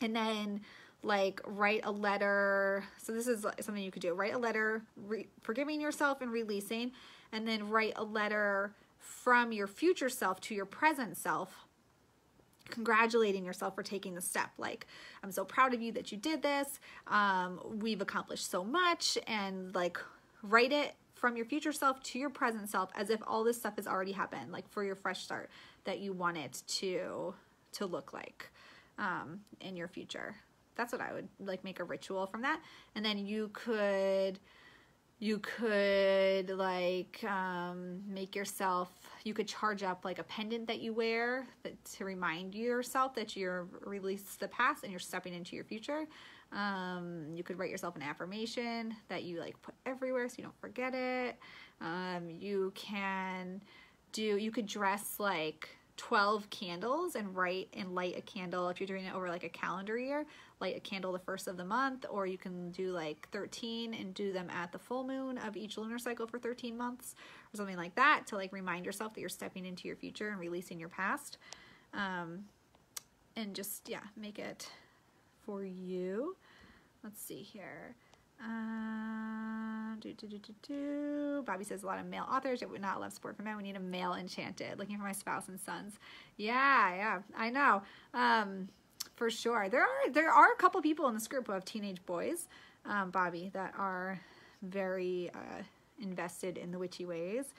Speaker 1: And then like write a letter. So this is something you could do. Write a letter, forgiving yourself and releasing, and then write a letter from your future self to your present self, congratulating yourself for taking the step. Like, I'm so proud of you that you did this. We've accomplished so much, and like write it from your future self to your present self as if all this stuff has already happened, like for your fresh start that you want it to look like in your future. That's what I would like, make a ritual from that. And then you could like make yourself, you could charge up like a pendant that you wear to remind yourself that you're released the past and you're stepping into your future. You could write yourself an affirmation that you like put everywhere so you don't forget it. You could dress like 12 candles and light a candle. If you're doing it over like a calendar year, light a candle the first of the month, or you can do like 13 and do them at the full moon of each lunar cycle for 13 months or something like that, to like remind yourself that you're stepping into your future and releasing your past. And just, yeah, make it for you. Let's see here. Bobby says a lot of male authors would not love support for men. We need a male enchanted. Looking for my spouse and sons. Yeah, I know. For sure. There are a couple people in this group who have teenage boys, Bobby, that are very invested in the witchy ways.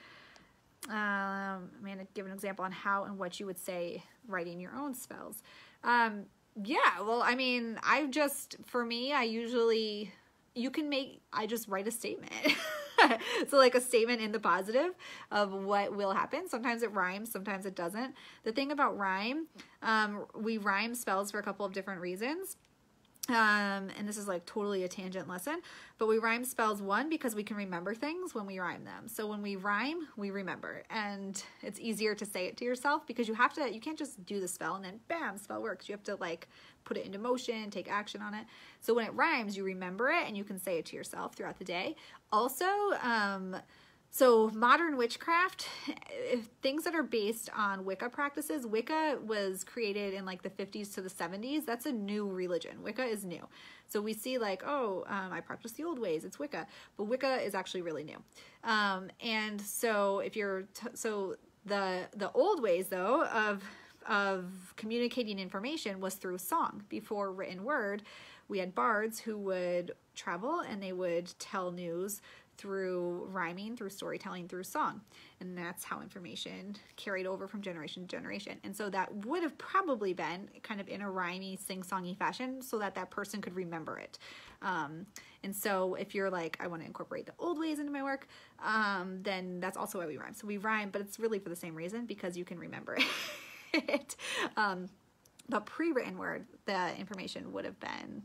Speaker 1: I'm going to give an example on how and what you would say writing your own spells. Yeah, well, I mean, I just write a statement. So like a statement in the positive of what will happen. Sometimes it rhymes, sometimes it doesn't. The thing about rhyme, we rhyme spells for a couple of different reasons. And this is like totally a tangent lesson, but we rhyme spells, one, because we can remember things when we rhyme them. So when we rhyme, we remember, and it's easier to say it to yourself because you can't just do the spell and then bam, spell works. You have to like put it into motion, take action on it. So when it rhymes, you remember it and you can say it to yourself throughout the day. Also, so modern witchcraft, things that are based on Wicca practices, Wicca was created in like the 50s to the 70s. That's a new religion. Wicca is new. So we see like, I practice the old ways, it's Wicca. But Wicca is actually really new. And so if you're, the old ways though of communicating information was through song. Before written word, we had bards who would travel and they would tell news through rhyming, through storytelling, through song. And that's how information carried over from generation to generation. And so that would have probably been kind of in a rhymey, sing-songy fashion so that that person could remember it. And so if you're like, I want to incorporate the old ways into my work, then that's also why we rhyme. So we rhyme, but it's really for the same reason, because you can remember it. But pre-written word, the information would have been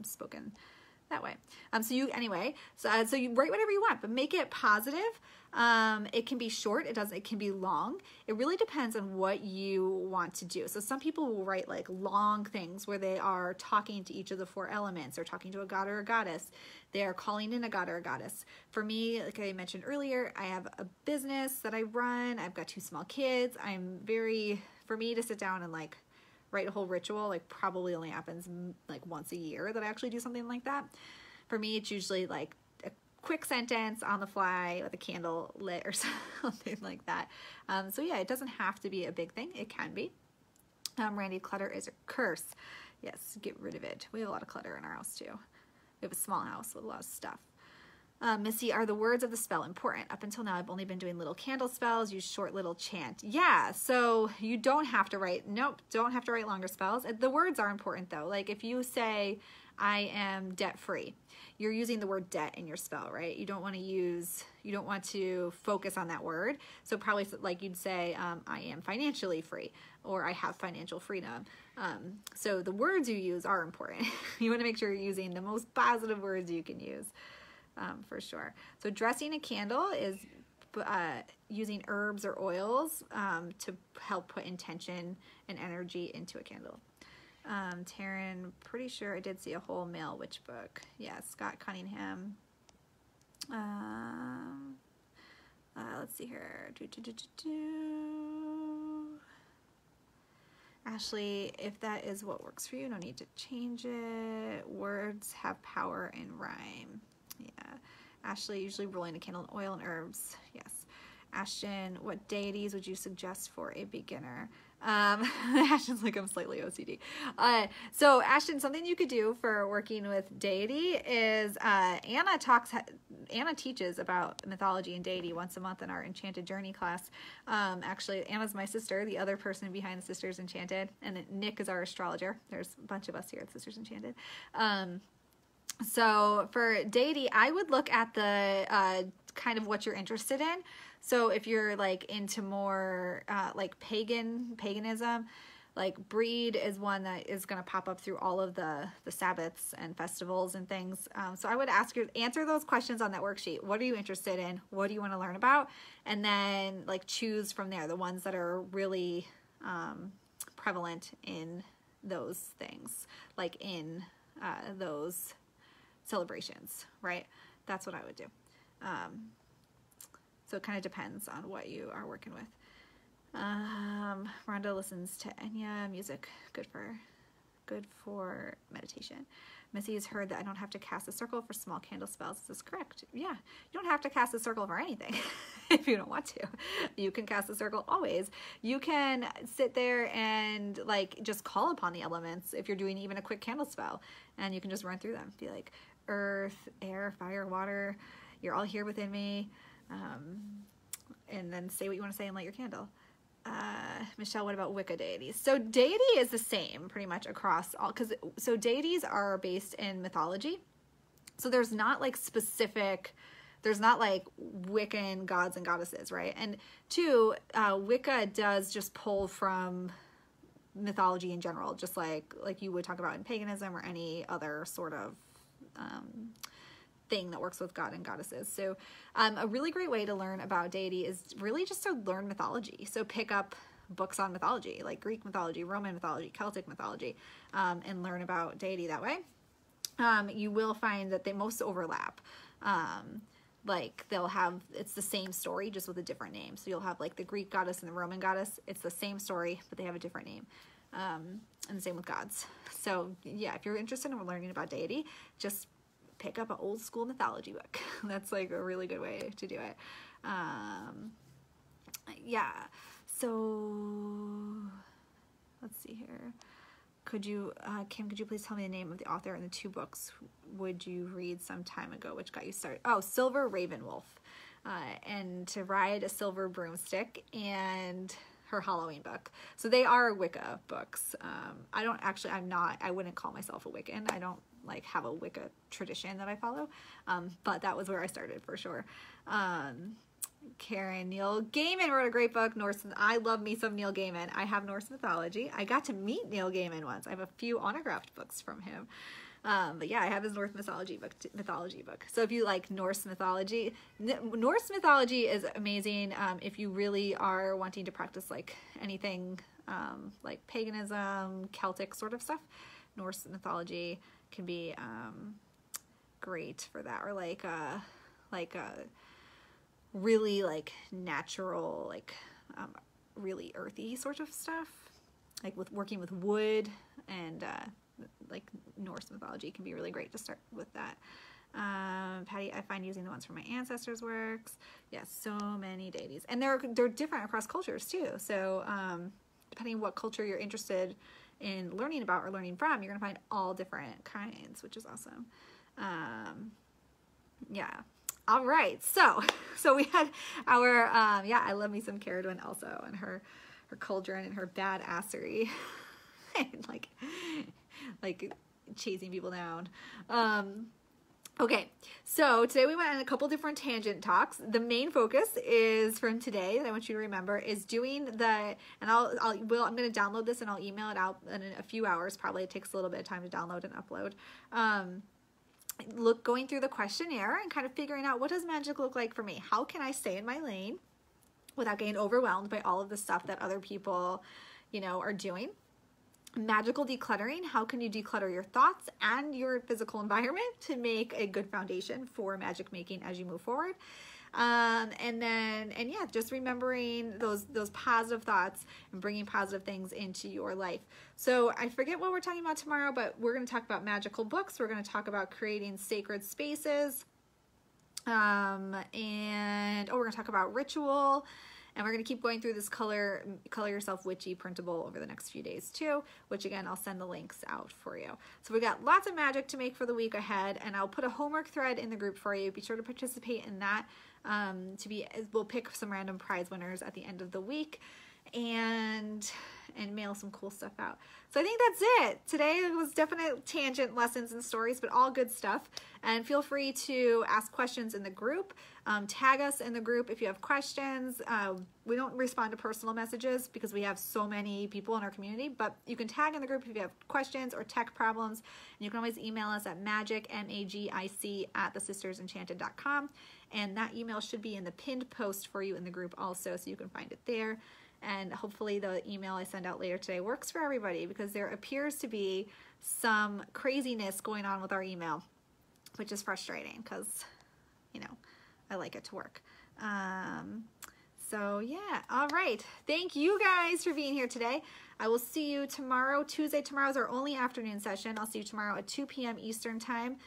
Speaker 1: spoken that way. So you write whatever you want, but make it positive. It can be short. It can be long. It really depends on what you want to do. So some people will write like long things where they are talking to each of the 4 elements, or talking to a god or a goddess. They are calling in a god or a goddess. For me, like I mentioned earlier, I have a business that I run. I've got 2 small kids. For me to sit down and like write a whole ritual, like probably only happens like once a year that I actually do something like that. For me, it's usually like a quick sentence on the fly with a candle lit or something like that. So yeah, it doesn't have to be a big thing. It can be. Randy, clutter is a curse. Yes, get rid of it. We have a lot of clutter in our house too. We have a small house with a lot of stuff. Missy, are the words of the spell important? Up until now, I've only been doing little candle spells, use short little chant. Yeah, so you don't have to write, don't have to write longer spells. The words are important though. Like if you say, I am debt-free, you're using the word debt in your spell, right? You don't want to focus on that word. So probably like you'd say, I am financially free, or I have financial freedom. So the words you use are important. You want to make sure you're using the most positive words you can use. For sure. So dressing a candle is using herbs or oils to help put intention and energy into a candle. Taryn, pretty sure I did see a whole male witch book. Yeah, Scott Cunningham. Let's see here. Ashley, if that is what works for you, no need to change it. Words have power in rhyme. Yeah. Ashley, usually rolling a candle in oil and herbs. Yes. Ashton, what deities would you suggest for a beginner? Ashton's like, I'm slightly OCD. So Ashton, something you could do for working with deity is Anna teaches about mythology and deity once a month in our Enchanted Journey class. Actually, Anna's my sister, the other person behind the Sisters Enchanted, and Nick is our astrologer. There's a bunch of us here at Sisters Enchanted. So for deity, I would look at the kind of what you're interested in. So if you're like into more like paganism, like Breed is one that is going to pop up through all of the Sabbaths and festivals and things. So I would ask you, answer those questions on that worksheet. What are you interested in? What do you want to learn about? And then like choose from there the ones that are really prevalent in those things, like in those celebrations, right? That's what I would do. So it kind of depends on what you are working with. Rhonda listens to Enya music, good for meditation. Missy has heard that I don't have to cast a circle for small candle spells. Is this correct? Yeah, you don't have to cast a circle for anything if you don't want to. You can cast a circle always. You can sit there and like just call upon the elements if you're doing even a quick candle spell, and you can just run through them. Be like, earth, air, fire, water, you're all here within me. And then say what you want to say and light your candle. Michelle, what about Wicca deities? So deity is the same pretty much across all, so deities are based in mythology. So there's not like there's not like Wiccan gods and goddesses, right? And two, Wicca does just pull from mythology in general, just like you would talk about in paganism or any other sort of thing that works with God and goddesses. So a really great way to learn about deity is really just to learn mythology. So pick up books on mythology, like Greek mythology, Roman mythology, Celtic mythology, and learn about deity that way. You will find that they most overlap. Like they'll have, it's the same story just with a different name. So you'll have like the Greek goddess and the Roman goddess. It's the same story, but they have a different name. And the same with gods. So yeah, if you're interested in learning about deity, just pick up an old school mythology book. That's like a really good way to do it. Yeah. So let's see here. Could you, Kim, could you please tell me the name of the author and the 2 books would you read some time ago, which got you started? Oh, Silver Ravenwolf, and To Ride a Silver Broomstick, and her Halloween book. So they are Wicca books. I wouldn't call myself a Wiccan. I don't like have a Wicca tradition that I follow, but that was where I started for sure. Karen, Neil Gaiman wrote a great book, Norse. I love me some Neil Gaiman. I have Norse mythology. I got to meet Neil Gaiman once. I have a few autographed books from him. But yeah, I have his Norse mythology book. So if you like Norse mythology is amazing. If you really are wanting to practice like anything like paganism, Celtic sort of stuff, Norse mythology can be great for that. Or like really like natural, like really earthy sort of stuff, like with working with wood, and like Norse mythology can be really great to start with that. Patty, I find using the ones from my ancestors works. Yes, so many deities, and they're different across cultures too. So depending on what culture you're interested in learning about or learning from, you're gonna find all different kinds, which is awesome. Yeah. All right, so we had our I love me some Caradwin also, and her cauldron and her badassery, and like chasing people down. Okay, so today we went on a couple different tangent talks. The main focus is from today that I want you to remember is doing the, and I'm going to download this and I'll email it out in a few hours. Probably it takes a little bit of time to download and upload. Going through the questionnaire and kind of figuring out, what does magic look like for me? How can I stay in my lane without getting overwhelmed by all of the stuff that other people, are doing? Magical decluttering. How can you declutter your thoughts and your physical environment to make a good foundation for magic making as you move forward? Just remembering those positive thoughts and bringing positive things into your life. So I forget what we're talking about tomorrow, but we're going to talk about magical books. We're going to talk about creating sacred spaces. We're going to talk about ritual. And we're going to keep going through this color yourself witchy printable over the next few days too, which again, I'll send the links out for you. So we got lots of magic to make for the week ahead, and I'll put a homework thread in the group for you. Be sure to participate in that. We'll pick some random prize winners at the end of the week and mail some cool stuff out. So I think that's it. Today was definite tangent lessons and stories, but all good stuff. And feel free to ask questions in the group. Tag us in the group if you have questions. We don't respond to personal messages because we have so many people in our community, but you can tag in the group if you have questions or tech problems. And you can always email us at magic@thesistersenchanted.com. And that email should be in the pinned post for you in the group also, so you can find it there. And hopefully the email I send out later today works for everybody, because there appears to be some craziness going on with our email, which is frustrating because, I like it to work. So yeah, all right. Thank you guys for being here today. I will see you tomorrow. Tomorrow's our only afternoon session. I'll see you tomorrow at 2 p.m. Eastern time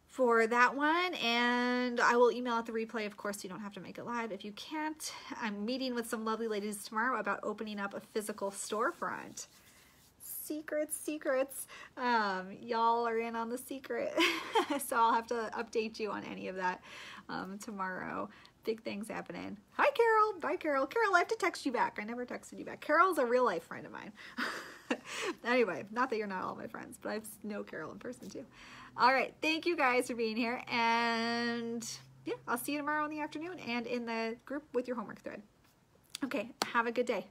Speaker 1: for that one, and I will email out the replay. Of course, you don't have to make it live if you can't. I'm meeting with some lovely ladies tomorrow about opening up a physical storefront. Secrets. Y'all are in on the secret. So I'll have to update you on any of that tomorrow. Big things happening. Hi, Carol. Bye, Carol. Carol, I have to text you back. I never texted you back. Carol's a real life friend of mine. Anyway, not that you're not all my friends, but I know Carol in person too. All right. Thank you guys for being here. And yeah, I'll see you tomorrow in the afternoon and in the group with your homework thread. Okay. Have a good day.